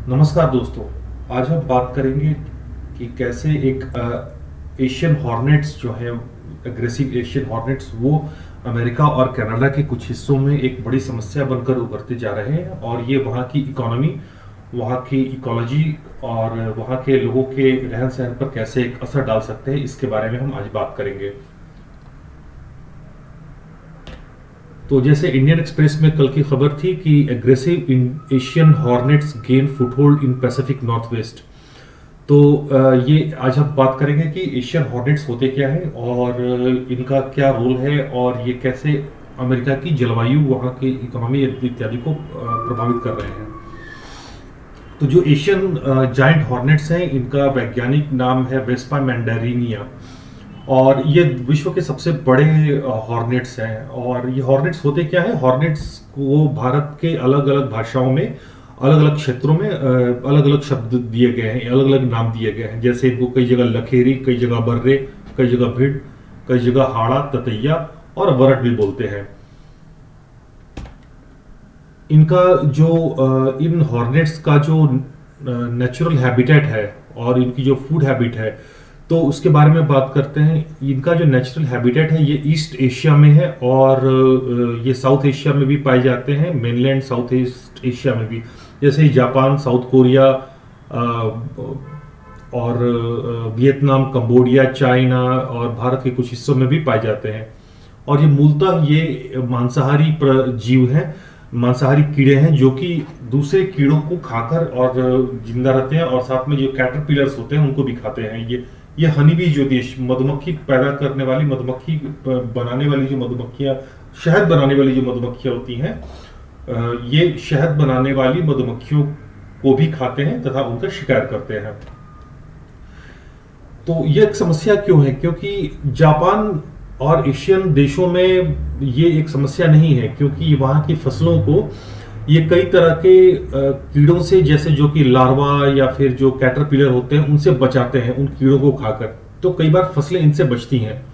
नमस्कार दोस्तों। आज हम बात करेंगे कि कैसे एक एशियन हॉर्नेट्स जो है, एग्रेसिव एशियन हॉर्नेट्स, वो अमेरिका और कनाडा के कुछ हिस्सों में एक बड़ी समस्या बनकर उभरते जा रहे हैं और ये वहाँ की इकोनॉमी, वहाँ की इकोलॉजी और वहाँ के लोगों के रहन सहन पर कैसे एक असर डाल सकते हैं, इसके बारे में हम आज बात करेंगे। तो जैसे इंडियन एक्सप्रेस में कल की खबर थी कि aggressive Asian hornets gain foothold in Pacific north west. तो ये आज हम बात करेंगे कि एशियन हॉर्नेट्स होते क्या है और इनका क्या रोल है और ये कैसे अमेरिका की जलवायु, वहाँ की इकोनॉमी इत्यादि को प्रभावित कर रहे हैं। तो जो एशियन जायंट हॉर्नेट्स हैं, इनका वैज्ञानिक नाम है वेस्पा मैंडारिनिया और ये विश्व के सबसे बड़े हॉर्नेट्स हैं। और ये हॉर्नेट्स होते क्या है? हॉर्नेट्स को भारत के अलग अलग भाषाओं में, अलग अलग क्षेत्रों में अलग अलग शब्द दिए गए हैं, अलग अलग नाम दिए गए हैं। जैसे इनको कई जगह लखेरी, कई जगह बर्रे, कई जगह भिड़, कई जगह हाड़ा, ततैया और वरट भी बोलते हैं। इनका जो इन हॉर्नेट्स का जो नेचुरल हैबिटेट है और इनकी जो फूड हैबिट है, तो उसके बारे में बात करते हैं। इनका जो नेचुरल हैबिटेट है ये ईस्ट एशिया में है और ये साउथ एशिया में भी पाए जाते हैं, मेनलैंड साउथ ईस्ट एशिया में भी, जैसे जापान, साउथ कोरिया और वियतनाम, कंबोडिया, चाइना और भारत के कुछ हिस्सों में भी पाए जाते हैं। और ये मूलतः ये मांसाहारी जीव हैं, मांसाहारी कीड़े हैं जो कि दूसरे कीड़ों को खाकर और जिंदा रहते हैं और साथ में जो कैटरपिलर्स होते हैं उनको भी खाते हैं। ये हनी बी जो मधुमक्खी पैदा करने वाली, मधुमक्खी बनाने वाली जो मधुमक्खियां, शहद बनाने वाली जो मधुमक्खियां होती हैं, ये शहद बनाने वाली मधुमक्खियों को भी खाते हैं तथा उनका शिकार करते हैं। तो ये एक समस्या क्यों है? क्योंकि जापान और एशियन देशों में ये एक समस्या नहीं है, क्योंकि वहाँ की फसलों को ये कई तरह के कीड़ों से, जैसे जो कि लार्वा या फिर जो कैटरपिलर होते हैं, उनसे बचाते हैं, उन कीड़ों को खाकर। तो कई बार फसलें इनसे बचती हैं।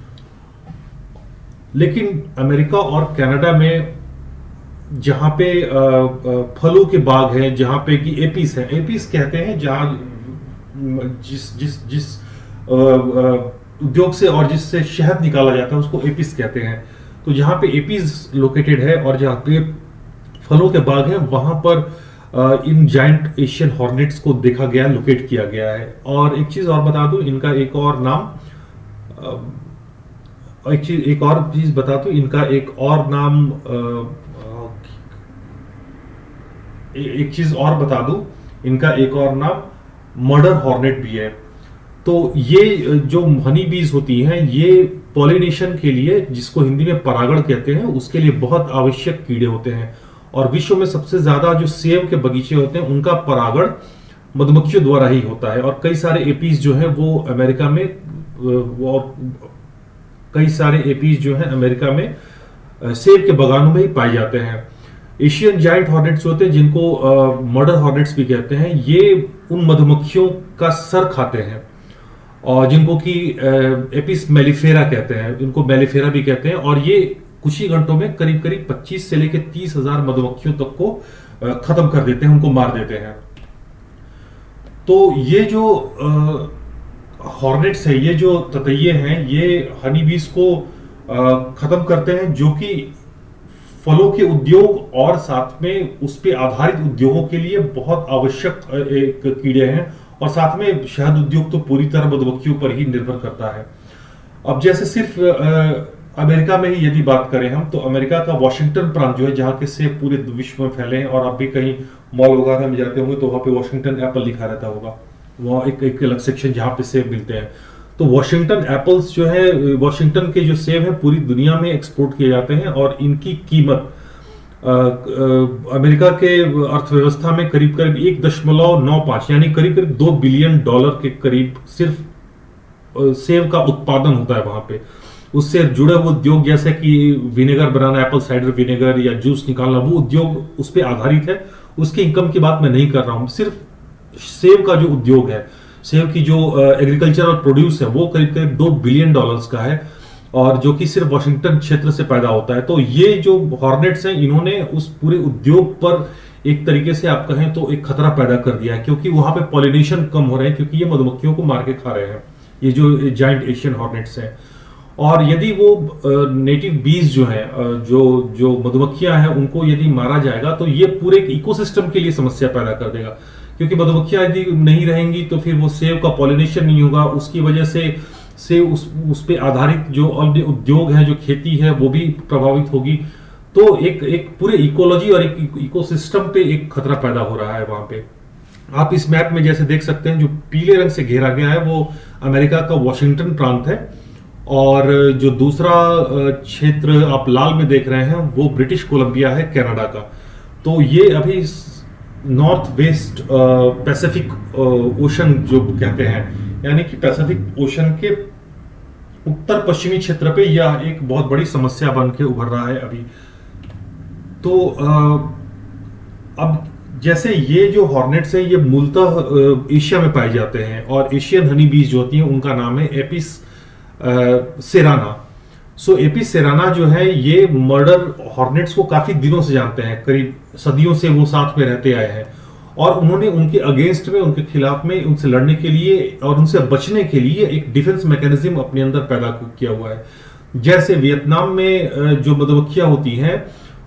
लेकिन अमेरिका और कनाडा में जहाँ पे फलों के बाग हैं, जहाँ पे कि एपीस है, एपीस कहते हैं जहाँ जिस जिस जिस उद्योग से और जिससे शहद निकाला जाता है उसको एपीस कहते हैं। तो जहाँ पे एपीस लोकेटेड है और जहाँ पे फलों के बाग हैं, वहां पर इन जायंट एशियन हॉर्नेट्स को देखा गया, लोकेट किया गया है। और एक चीज और बता दूं, इनका एक और नाम, एक और चीज बता दूं, इनका एक और नाम, एक चीज और बता दूं, इनका एक और नाम मर्डर हॉर्नेट भी है। तो ये जो हनी बीज होती हैं, ये पॉलिनेशन के लिए, जिसको हिंदी में परागण कहते हैं, उसके लिए बहुत आवश्यक कीड़े होते हैं। और विश्व में सबसे ज्यादा जो सेब के बगीचे होते हैं, उनका परागण मधुमक्खियों द्वारा ही होता है। और कई सारे एपीज जो है वो अमेरिका में, कई सारे एपीज जो है अमेरिका में सेब के बगानों में ही पाए जाते हैं। एशियन जायंट हॉर्नेट्स होते हैं, जिनको मर्डर हॉर्नेट्स भी कहते हैं, ये उन मधुमक्खियों का सर खाते हैं और जिनको कि एपिस मेलिफेरा कहते हैं, इनको मेलिफेरा भी कहते हैं। और ये कुछ ही घंटों में करीब करीब 25 से लेकर 30,000 मधुमक्खियों तक को खत्म कर देते हैं, उनको मार देते हैं। तो ये जो हॉर्नेट्स है, ये जो ततैये हैं, ये हनी बीज को खत्म करते हैं, जो कि फलों के उद्योग और साथ में उस पर आधारित उद्योगों के लिए बहुत आवश्यक एक कीड़े हैं। और साथ में शहद उद्योग तो पूरी तरह मधुमक्खियों पर ही निर्भर करता है। अब जैसे सिर्फ अमेरिका में ही यदि बात करें हम, तो अमेरिका का वॉशिंगटन प्रांत जो है, जहाँ के सेब पूरे विश्व में फैले हैं, और आप भी कहीं मॉल वगैरह में जाते होंगे तो वहाँ पे वॉशिंगटन एप्पल लिखा रहता होगा, वहाँ एक अलग सेक्शन जहाँ पे सेब मिलते हैं। तो वॉशिंगटन एप्पल्स जो है, वॉशिंगटन के जो सेब है पूरी दुनिया में एक्सपोर्ट किए जाते हैं और इनकी कीमत अमेरिका के अर्थव्यवस्था में करीब करीब 1.95, यानी करीब करीब $2 बिलियन के करीब सिर्फ सेब का उत्पादन होता है वहां पे। उससे जुड़े हुए उद्योग जैसे कि विनेगर बनाना, एप्पल साइडर विनेगर या जूस निकालना, वो उद्योग उस पर आधारित है। उसकी इनकम की बात मैं नहीं कर रहा हूं, सिर्फ सेब का जो उद्योग है, सेब की जो एग्रीकल्चरल प्रोड्यूस है, वो करीब करीब $2 बिलियन का है, और जो कि सिर्फ वाशिंगटन क्षेत्र से पैदा होता है। तो ये जो हॉर्नेट्स हैं, इन्होंने उस पूरे उद्योग पर एक तरीके से आप कहें तो एक खतरा पैदा कर दिया है, क्योंकि वहां पे पॉलिनेशन कम हो रहे हैं, क्योंकि ये मधुमक्खियों को मार के खा रहे हैं, ये जो जाइंट एशियन हॉर्नेट्स हैं। और यदि वो नेटिव बीज जो है, जो जो मधुमक्खियां हैं, उनको यदि मारा जाएगा तो ये पूरे एक इकोसिस्टम के लिए समस्या पैदा कर देगा, क्योंकि मधुमक्खियां यदि नहीं रहेंगी तो फिर वो सेब का पॉलिनेशन नहीं होगा, उसकी वजह से उस पे आधारित जो अन्य उद्योग है, जो खेती है, वो भी प्रभावित होगी। तो एक एक पूरे इकोलॉजी और एक इकोसिस्टम पे एक खतरा पैदा हो रहा है वहां पे। आप इस मैप में जैसे देख सकते हैं, जो पीले रंग से घेरा गया है वो अमेरिका का वॉशिंगटन प्रांत है, और जो दूसरा क्षेत्र आप लाल में देख रहे हैं वो ब्रिटिश कोलंबिया है, कनाडा का। तो ये अभी नॉर्थ वेस्ट पैसिफिक ओशन जो कहते हैं, यानी कि पैसिफिक ओशन के उत्तर पश्चिमी क्षेत्र पे यह एक बहुत बड़ी समस्या बन के उभर रहा है अभी। तो अब जैसे ये जो हॉर्नेट्स है, ये मूलतः एशिया में पाए जाते हैं, और एशियन हनी बीज जो होती हैं उनका नाम है एपिस सेराना। सो एपिस सेराना जो है, ये मर्डर हॉर्नेट्स को काफी दिनों से जानते हैं, करीब सदियों से वो साथ में रहते आए हैं, और उन्होंने उनके अगेंस्ट में, उनके खिलाफ में, उनसे लड़ने के लिए और उनसे बचने के लिए एक डिफेंस मैकेनिज्म अपने अंदर पैदा किया हुआ है। जैसे वियतनाम में जो मधुमक्खियां होती हैं,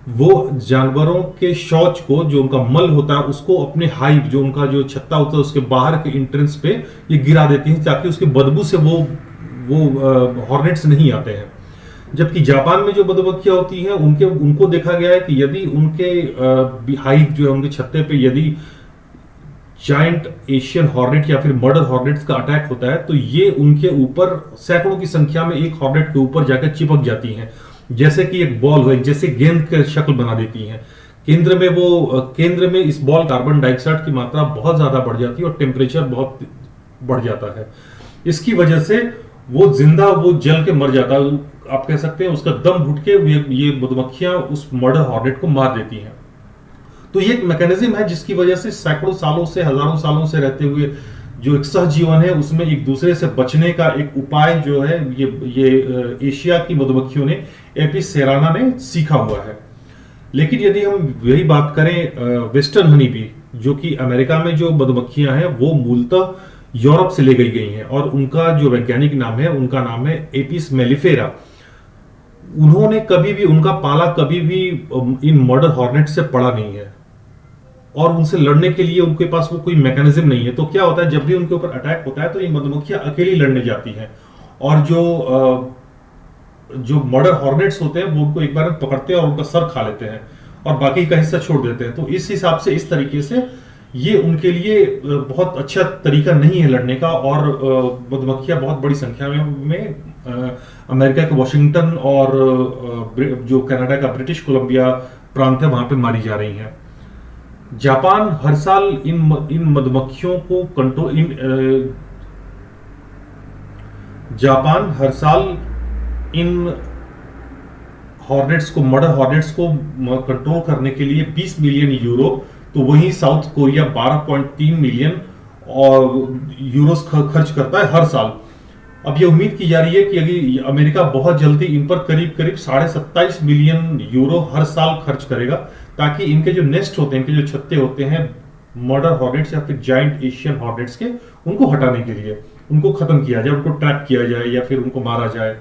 वो जानवरों के शौच को, जो उनका मल होता है, उसको अपने हाइव, जो उनका जो छत्ता होता है, उसके बाहर के एंट्रेंस पे ये गिरा देती हैं, ताकि उसकी बदबू से वो हॉर्नेट्स नहीं आते हैं। जबकि जापान में जो मधुमक्खियां होती हैं, उनको देखा गया है कि यदि उनके हाइव जो है, उनके छत्ते पे यदि जायंट एशियन हॉर्नेट या फिर मर्डर हॉर्नेट्स का अटैक होता है, तो ये उनके ऊपर सैकड़ों की संख्या में एक हॉर्नेट के ऊपर जाकर चिपक जाती हैं, जैसे कि एक बॉल हो, जैसे गेंद की शक्ल बना देती हैं। केंद्र में इस बॉल कार्बन डाइऑक्साइड की मात्रा बहुत ज्यादा बढ़ जाती है और टेम्परेचर बहुत बढ़ जाता है। इसकी वजह से वो जल के मर जाता है, आप कह सकते हैं उसका दम घुट के ये मधुमक्खियां उस मर्डर हॉर्नेट को मार देती हैं। तो ये एक मैकेनिज्म है जिसकी वजह से सैकड़ों सालों से, हजारों सालों से रहते हुए जो एक सहजीवन है, उसमें एक दूसरे से बचने का एक उपाय जो है, ये एशिया की मधुमक्खियों ने, एपिस सेराना ने सीखा हुआ है। लेकिन यदि हम वही बात करें वेस्टर्न हनी बी, जो कि अमेरिका में जो मधुमक्खियां हैं, वो मूलतः यूरोप से ले गई हैं, और उनका जो वैज्ञानिक नाम है, उनका नाम है एपिस मेलिफेरा। उन्होंने कभी भी, उनका पाला कभी भी इन मर्डर हॉर्नेट से पड़ा नहीं है, और उनसे लड़ने के लिए उनके पास वो कोई मैकेनिज्म नहीं है। तो क्या होता है, जब भी उनके ऊपर अटैक होता है तो ये मधुमक्खियां अकेली लड़ने जाती हैं, और जो मर्डर हॉर्नेट्स होते हैं वो उनको एक बार पकड़ते हैं और उनका सर खा लेते हैं और बाकी का हिस्सा छोड़ देते हैं। तो इस हिसाब से, इस तरीके से ये उनके लिए बहुत अच्छा तरीका नहीं है लड़ने का, और मधुमक्खियां बहुत बड़ी संख्या में अमेरिका के वॉशिंगटन और जो कनाडा का ब्रिटिश कोलंबिया प्रांत है, वहां पे मारी जा रही हैं। जापान हर साल इन मधुमक्खियों को जापान हर साल इन हॉर्नेट्स को, मर्डर हॉर्नेट्स को कंट्रोल करने के लिए 20 मिलियन यूरो, तो वहीं साउथ कोरिया 12.3 मिलियन और यूरोस खर्च करता है हर साल। अब ये उम्मीद की जा रही है कि अगर अमेरिका बहुत जल्दी इन पर करीब 27.5 मिलियन यूरो हर साल खर्च करेगा, ताकि इनके जो नेस्ट होते हैं, इनके जो छत्ते होते हैं मर्डर हॉर्नेट्स या फिर जायंट एशियन हॉर्नेट्स के, उनको हटाने के लिए, उनको खत्म किया जाए, उनको ट्रैप किया जाए या फिर उनको मारा जाए।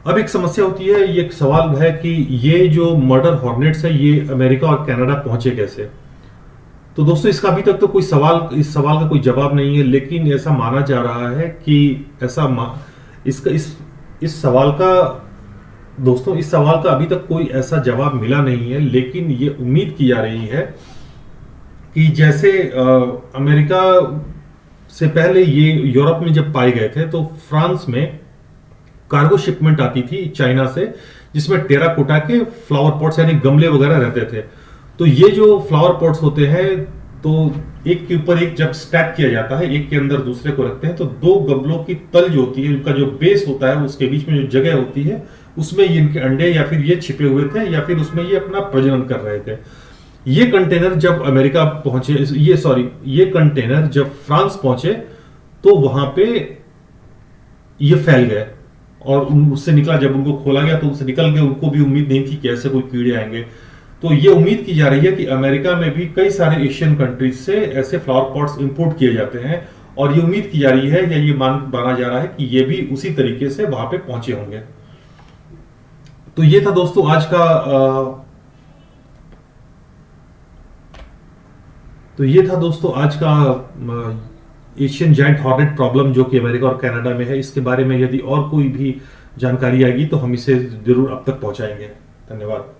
अब एक समस्या होती है, ये एक सवाल है कि ये जो मर्डर हॉर्नेट्स है, ये अमेरिका और कनाडा पहुंचे कैसे। तो दोस्तों, इसका अभी तक तो कोई इस सवाल का कोई जवाब नहीं है, लेकिन ऐसा माना जा रहा है कि इस सवाल का, दोस्तों, इस सवाल का अभी तक कोई ऐसा जवाब मिला नहीं है, लेकिन ये उम्मीद की जा रही है कि जैसे अमेरिका से पहले ये यूरोप में जब पाए गए थे, तो फ्रांस में कार्गो शिपमेंट आती थी चाइना से, जिसमें टेराकोटा के फ्लावर पॉट्स यानी गमले वगैरह रहते थे। तो ये जो फ्लावर पॉट्स होते हैं, तो एक के ऊपर एक जब स्टैक किया जाता है, एक के अंदर दूसरे को रखते हैं, तो दो गमलों की तल जो होती है, उनका जो बेस होता है, उसके बीच में जो जगह होती है, उसमें ये इनके अंडे या फिर ये छिपे हुए थे, या फिर उसमें ये अपना प्रजनन कर रहे थे। ये कंटेनर जब अमेरिका पहुंचे, ये कंटेनर जब फ्रांस पहुंचे, तो वहां पे ये फैल गए, और उससे निकला, जब उनको खोला गया तो उनसे निकल गए, उनको भी उम्मीद नहीं थी कि ऐसे कोई कीड़े आएंगे। तो ये उम्मीद की जा रही है कि अमेरिका में भी कई सारे एशियन कंट्रीज से ऐसे फ्लावर पॉट्स इंपोर्ट किए जाते हैं, और ये उम्मीद की जा रही है या ये माना जा रहा है कि ये भी उसी तरीके से वहां पे पहुंचे होंगे। तो ये था दोस्तों आज का एशियन जायंट हॉर्नेट प्रॉब्लम जो कि अमेरिका और कनाडा में है। इसके बारे में यदि और कोई भी जानकारी आएगी तो हम इसे जरूर अब तक पहुंचाएंगे। धन्यवाद।